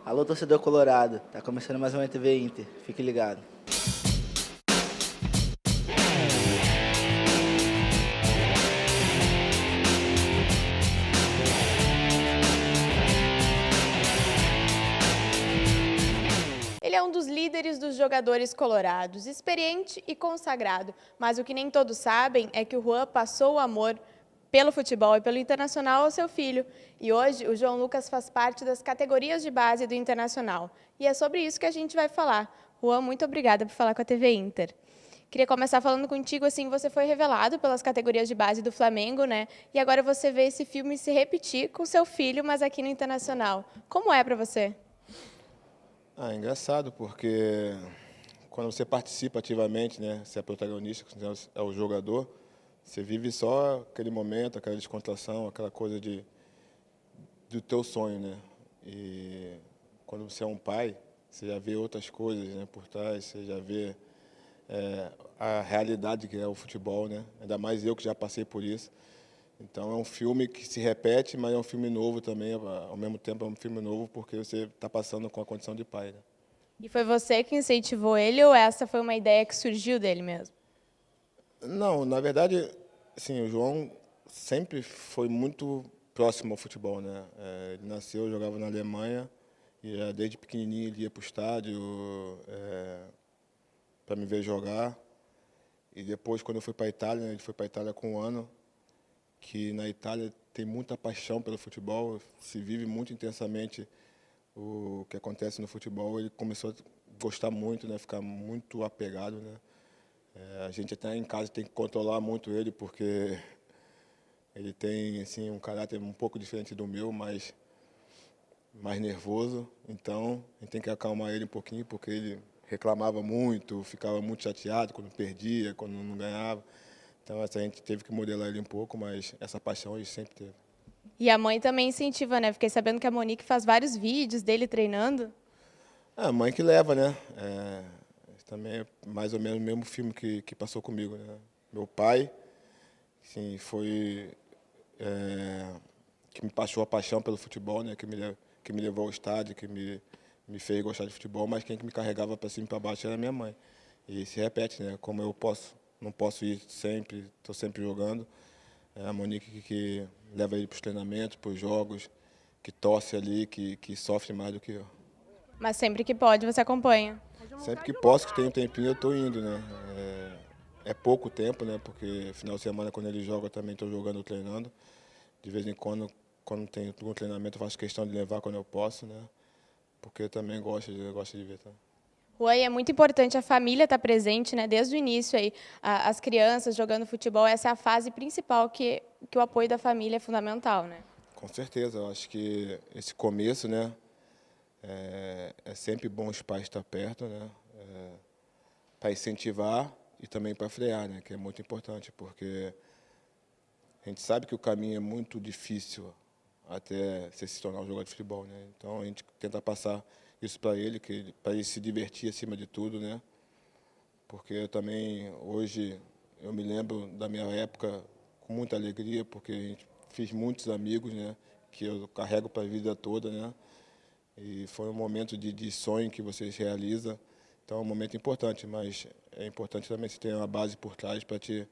Alô, torcedor colorado. Tá começando mais uma TV Inter. Fique ligado. Ele é um dos líderes dos jogadores colorados, experiente e consagrado. Mas o que nem todos sabem é que o Juan passou o amor pelo futebol e pelo Internacional ao seu filho. E hoje o João Lucas faz parte das categorias de base do Internacional. E é sobre isso que a gente vai falar. Juan, muito obrigada por falar com a TV Inter. Queria começar falando contigo, assim, você foi revelado pelas categorias de base do Flamengo, né? E agora você vê esse filme se repetir com seu filho, mas aqui no Internacional. Como é para você? É engraçado, porque quando você participa ativamente, né, você é protagonista, você é o jogador, você vive só aquele momento, aquela descontração, aquela coisa do teu sonho, né? E quando você é um pai, você já vê outras coisas, né, por trás, você já vê a realidade que é o futebol, né? Ainda mais eu que já passei por isso. Então é um filme que se repete, mas é um filme novo também, ao mesmo tempo é um filme novo porque você está passando com a condição de pai, né? E foi você que incentivou ele ou essa foi uma ideia que surgiu dele mesmo? Não, na verdade, assim, o João sempre foi muito próximo ao futebol, né? Ele nasceu, jogava na Alemanha e já desde pequenininho ele ia para o estádio para me ver jogar. E depois, quando eu fui para a Itália, né, ele foi para a Itália com 1 ano, que na Itália tem muita paixão pelo futebol, se vive muito intensamente o que acontece no futebol. Ele começou a gostar muito, né? Ficar muito apegado, né? A gente até em casa tem que controlar muito ele, porque ele tem assim, um caráter um pouco diferente do meu, mas mais nervoso. Então, a gente tem que acalmar ele um pouquinho, porque ele reclamava muito, ficava muito chateado quando perdia, quando não ganhava. Então, essa a gente teve que modelar ele um pouco, mas essa paixão ele sempre teve. E a mãe também incentiva, né? Fiquei sabendo que a Monique faz vários vídeos dele treinando. A mãe que leva, né? Também é mais ou menos o mesmo filme que passou comigo, né? Meu pai, sim, foi que me passou a paixão pelo futebol, né? Que me levou ao estádio, me fez gostar de futebol, mas quem que me carregava para cima e para baixo era minha mãe. E se repete, né? Como eu não posso ir sempre, estou sempre jogando. É a Monique que leva ele para os treinamentos, para os jogos, que torce ali, que sofre mais do que eu. Mas sempre que pode, você acompanha. Sempre que posso, que tenho um tempinho, eu estou indo, né? É pouco tempo, né? Porque final de semana, quando ele joga, eu também estou jogando ou treinando. De vez em quando tem algum treinamento, eu faço questão de levar quando eu posso, né? Porque eu também gosto de ver, tá? Juan, e é muito importante a família estar presente, né? Desde o início aí, as crianças jogando futebol, essa é a fase principal que o apoio da família é fundamental, né? Com certeza, eu acho que esse começo, né? É sempre bom os pais estar perto, né? Para incentivar e também para frear, né? Que é muito importante, porque a gente sabe que o caminho é muito difícil até você se tornar um jogador de futebol, né? Então a gente tenta passar isso para ele se divertir acima de tudo, né? Porque eu também hoje eu me lembro da minha época com muita alegria, porque a gente fiz muitos amigos, né? Que eu carrego para a vida toda, né? E foi um momento de sonho que vocês realizam. Então é um momento importante, mas é importante também você ter uma base por trás para te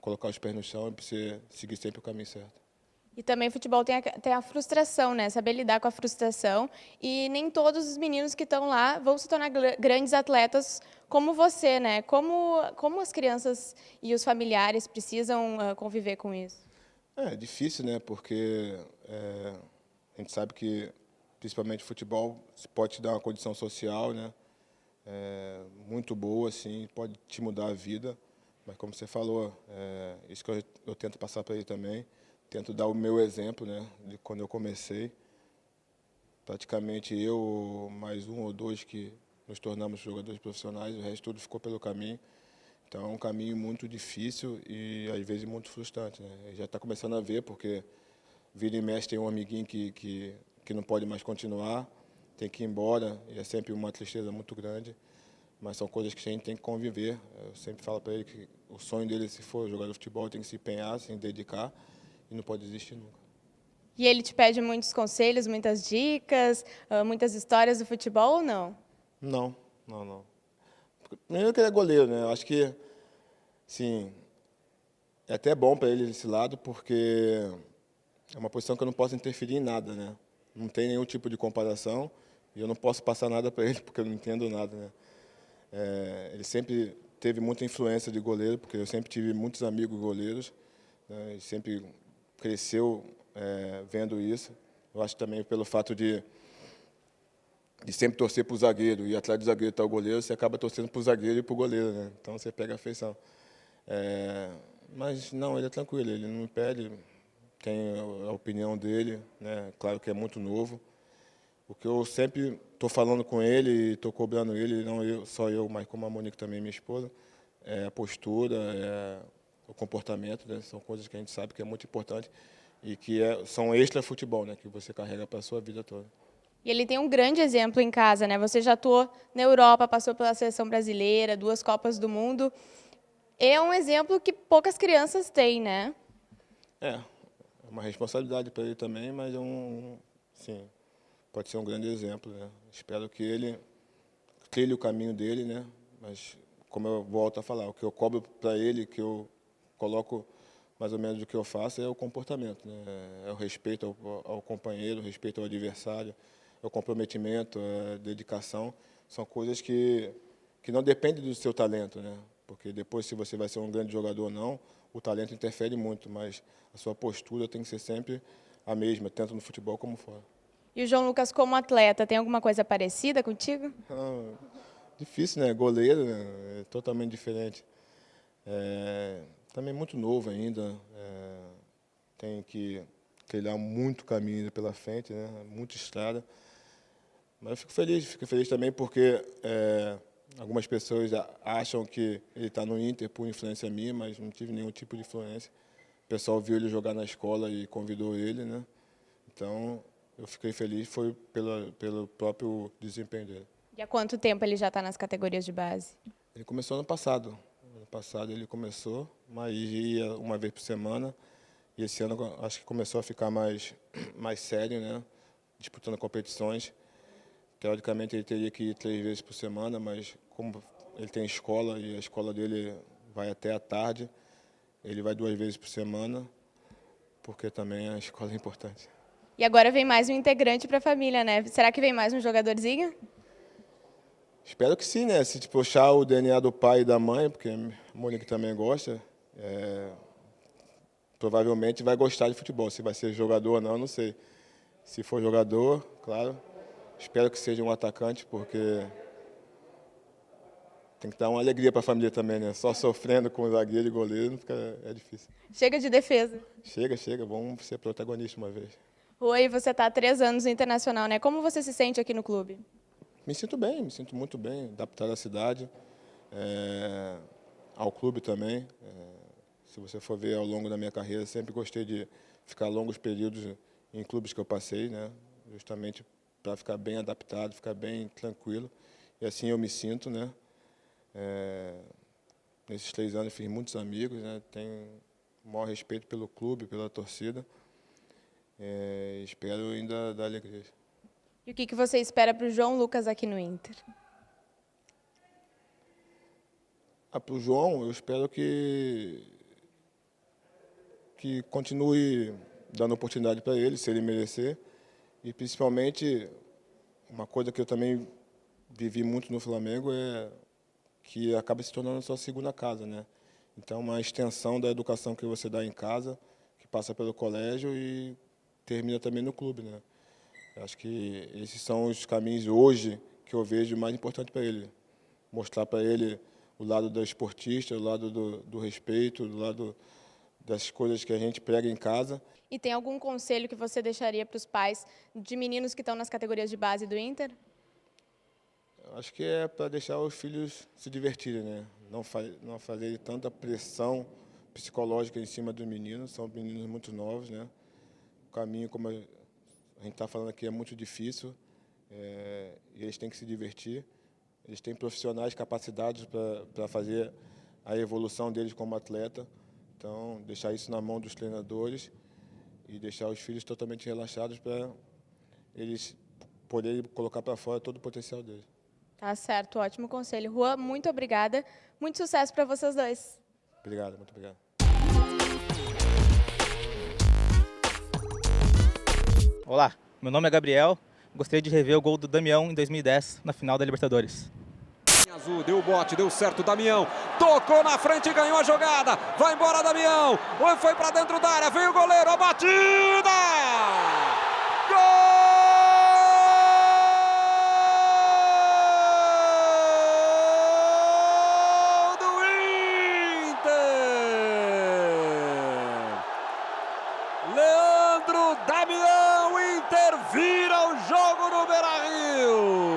colocar os pés no chão e para você seguir sempre o caminho certo. E também futebol tem a frustração, né? Saber lidar com a frustração. E nem todos os meninos que estão lá vão se tornar grandes atletas como você, né? Como as crianças e os familiares precisam conviver com isso? É difícil, né? Porque a gente sabe que, principalmente futebol, pode te dar uma condição social, né? Muito boa, assim, pode te mudar a vida. Mas como você falou, isso que eu tento passar para ele também. Tento dar o meu exemplo, né? De quando eu comecei. Praticamente eu, mais um ou dois que nos tornamos jogadores profissionais, o resto tudo ficou pelo caminho. Então é um caminho muito difícil e às vezes muito frustrante, né? Já está começando a ver, porque vira e mexe tem um amiguinho que não pode mais continuar, tem que ir embora, e é sempre uma tristeza muito grande, mas são coisas que a gente tem que conviver. Eu sempre falo para ele que o sonho dele, se for jogar de futebol, tem que se empenhar, se dedicar, e não pode desistir nunca. E ele te pede muitos conselhos, muitas dicas, muitas histórias do futebol ou não? Não, não, não. Primeiro que ele é goleiro, né? Eu acho que, sim, é até bom para ele esse lado, porque é uma posição que eu não posso interferir em nada, né? Não tem nenhum tipo de comparação e eu não posso passar nada para ele, porque eu não entendo nada, né? Ele sempre teve muita influência de goleiro, porque eu sempre tive muitos amigos goleiros, né? Ele sempre cresceu vendo isso. Eu acho também pelo fato de sempre torcer para o zagueiro, e atrás do zagueiro está o goleiro, você acaba torcendo para o zagueiro e para o goleiro, né? Então você pega a afeição. Mas não, ele é tranquilo, ele não me pede, tem a opinião dele, né? Claro que é muito novo. O que eu sempre estou falando com ele e estou cobrando ele, não só eu, mas como a Monique também, minha esposa, é a postura, é o comportamento, né? São coisas que a gente sabe que é muito importante e que são extra futebol, né? Que você carrega para a sua vida toda. E ele tem um grande exemplo em casa, né? Você já atuou na Europa, passou pela seleção brasileira, 2 Copas do Mundo. É um exemplo que poucas crianças têm, né? É uma responsabilidade para ele também, mas sim, pode ser um grande exemplo, né? Espero que ele trilhe o caminho dele, né? Mas, como eu volto a falar, o que eu cobro para ele, que eu coloco mais ou menos o que eu faço, é o comportamento, né? É o respeito ao companheiro, o respeito ao adversário, é o comprometimento, a dedicação. São coisas que não dependem do seu talento, né? Porque depois, se você vai ser um grande jogador ou não, o talento interfere muito, mas a sua postura tem que ser sempre a mesma, tanto no futebol como fora. E o João Lucas, como atleta, tem alguma coisa parecida contigo? Difícil, né? Goleiro, né? É totalmente diferente. Também muito novo ainda. Tem que trilhar muito caminho ainda pela frente, né? Muita estrada. Mas eu fico feliz também porque algumas pessoas acham que ele está no Inter por influência minha, mas não tive nenhum tipo de influência. O pessoal viu ele jogar na escola e convidou ele, né? Então, eu fiquei feliz, foi pelo próprio desempenho dele. E há quanto tempo ele já está nas categorias de base? Ele começou ano passado. Ano passado ele começou, mas ia uma vez por semana. E esse ano acho que começou a ficar mais sério, né? Disputando competições. Teoricamente ele teria que ir 3 vezes por semana, mas como ele tem escola e a escola dele vai até à tarde, ele vai 2 vezes por semana, porque também a escola é importante. E agora vem mais um integrante para a família, né? Será que vem mais um jogadorzinho? Espero que sim, né? Se puxar o DNA do pai e da mãe, porque a Monique também gosta, provavelmente vai gostar de futebol. Se vai ser jogador ou não, não sei. Se for jogador, claro, espero que seja um atacante, porque tem que dar uma alegria para a família também, né? Só sofrendo com zagueiro e goleiro é difícil. Chega de defesa. Chega, vamos ser protagonista uma vez. Oi, você está há 3 anos no Internacional, né? Como você se sente aqui no clube? Me sinto bem, me sinto muito bem, adaptado à cidade, ao clube também. Se você for ver ao longo da minha carreira, sempre gostei de ficar longos períodos em clubes que eu passei, né? Justamente para ficar bem adaptado, ficar bem tranquilo. E assim eu me sinto, né? Nesses 3 anos fiz muitos amigos, né? Tenho o maior respeito pelo clube, pela torcida. Espero ainda dar alegria. E o que você espera para o João Lucas aqui no Inter? Para o João, eu espero que continue dando oportunidade para ele, se ele merecer. E, principalmente, uma coisa que eu também vivi muito no Flamengo é que acaba se tornando a sua segunda casa, né? Então, uma extensão da educação que você dá em casa, que passa pelo colégio e termina também no clube, né? Acho que esses são os caminhos hoje que eu vejo mais importante para ele. Mostrar para ele o lado do esportista, o lado do respeito, o lado das coisas que a gente prega em casa. E tem algum conselho que você deixaria para os pais de meninos que estão nas categorias de base do Inter? Acho que é para deixar os filhos se divertirem, né? Não fazer tanta pressão psicológica em cima dos meninos. São meninos muito novos, né? O caminho, como a gente está falando aqui, é muito difícil. E eles têm que se divertir. Eles têm profissionais capacitados para fazer a evolução deles como atleta. Então, deixar isso na mão dos treinadores e deixar os filhos totalmente relaxados para eles poderem colocar para fora todo o potencial deles. Tá certo, ótimo conselho. Juan, muito obrigada. Muito sucesso para vocês dois. Obrigado, muito obrigado. Olá, meu nome é Gabriel. Gostaria de rever o gol do Damião em 2010, na final da Libertadores. Azul, deu o bote, deu certo, Damião. Tocou na frente e ganhou a jogada. Vai embora, Damião. Foi para dentro da área, veio o goleiro, a batida! Gol! Leandro Damião, Inter vira o jogo no Beira-Rio.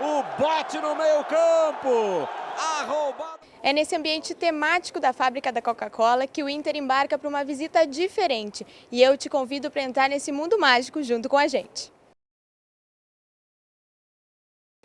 O bote no meio-campo, a roubada. É nesse ambiente temático da fábrica da Coca-Cola que o Inter embarca para uma visita diferente. E eu te convido para entrar nesse mundo mágico junto com a gente.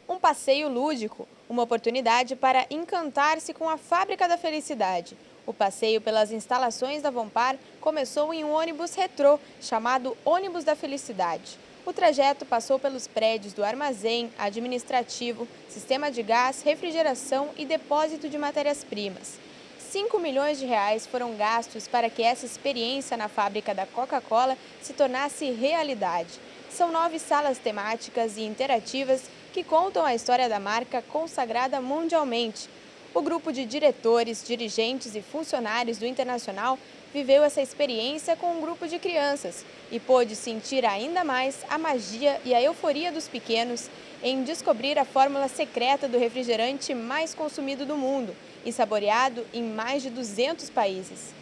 Um passeio lúdico, uma oportunidade para encantar-se com a Fábrica da Felicidade. O passeio pelas instalações da Vompar começou em um ônibus retrô, chamado Ônibus da Felicidade. O trajeto passou pelos prédios do armazém, administrativo, sistema de gás, refrigeração e depósito de matérias-primas. 5 milhões de reais foram gastos para que essa experiência na fábrica da Coca-Cola se tornasse realidade. São 9 salas temáticas e interativas que contam a história da marca consagrada mundialmente. O grupo de diretores, dirigentes e funcionários do Internacional viveu essa experiência com um grupo de crianças e pôde sentir ainda mais a magia e a euforia dos pequenos em descobrir a fórmula secreta do refrigerante mais consumido do mundo e saboreado em mais de 200 países.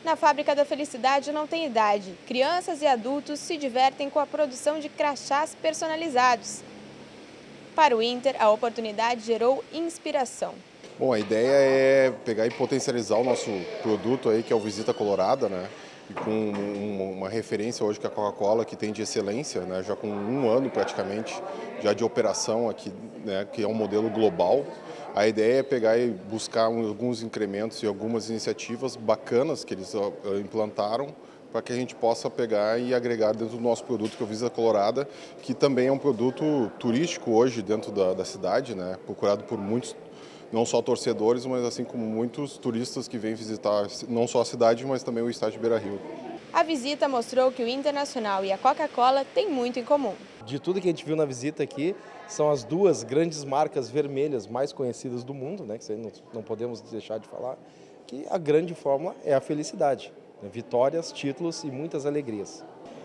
Na Fábrica da Felicidade não tem idade. Crianças e adultos se divertem com a produção de crachás personalizados. Para o Inter, a oportunidade gerou inspiração. Bom, a ideia é pegar e potencializar o nosso produto aí, que é o Visita Colorada, né? E com uma referência hoje que é a Coca-Cola, que tem de excelência, né? Já com 1 ano praticamente já de operação aqui, né? Que é um modelo global. A ideia é pegar e buscar alguns incrementos e algumas iniciativas bacanas que eles implantaram para que a gente possa pegar e agregar dentro do nosso produto, que é o Visita Colorada, que também é um produto turístico hoje dentro da cidade, né? Procurado por muitos, não só torcedores, mas assim como muitos turistas que vêm visitar não só a cidade, mas também o estádio Beira-Rio. A visita mostrou que o Internacional e a Coca-Cola têm muito em comum. De tudo que a gente viu na visita aqui, são as 2 grandes marcas vermelhas mais conhecidas do mundo, né, que não podemos deixar de falar, que a grande fórmula é a felicidade, né, vitórias, títulos e muitas alegrias.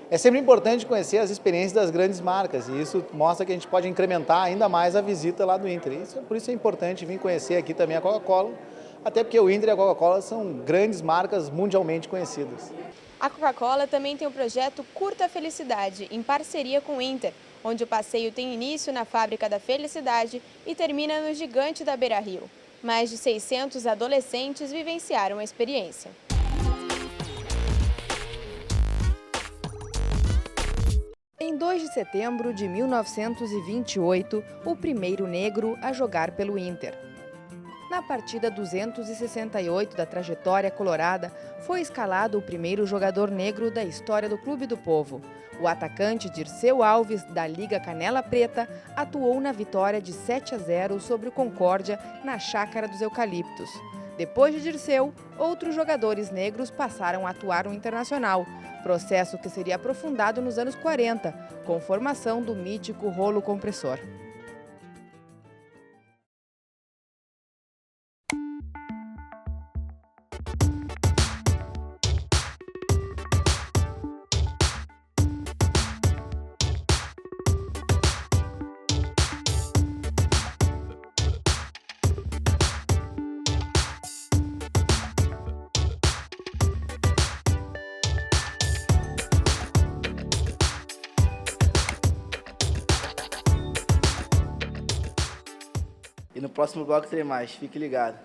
É sempre importante conhecer as experiências das grandes marcas e isso mostra que a gente pode incrementar ainda mais a visita lá do Inter. Por isso é importante vir conhecer aqui também a Coca-Cola, até porque o Inter e a Coca-Cola são grandes marcas mundialmente conhecidas. A Coca-Cola também tem o projeto Curta a Felicidade, em parceria com o Inter, onde o passeio tem início na Fábrica da Felicidade e termina no Gigante da Beira-Rio. Mais de 600 adolescentes vivenciaram a experiência. Em 2 de setembro de 1928, o primeiro negro a jogar pelo Inter. Na partida 268 da trajetória colorada, foi escalado o primeiro jogador negro da história do Clube do Povo. O atacante Dirceu Alves, da Liga Canela Preta, atuou na vitória de 7-0 sobre o Concórdia, na Chácara dos Eucaliptos. Depois de Dirceu, outros jogadores negros passaram a atuar no Internacional, processo que seria aprofundado nos anos 40, com formação do mítico rolo compressor. E no próximo bloco tem mais, fique ligado.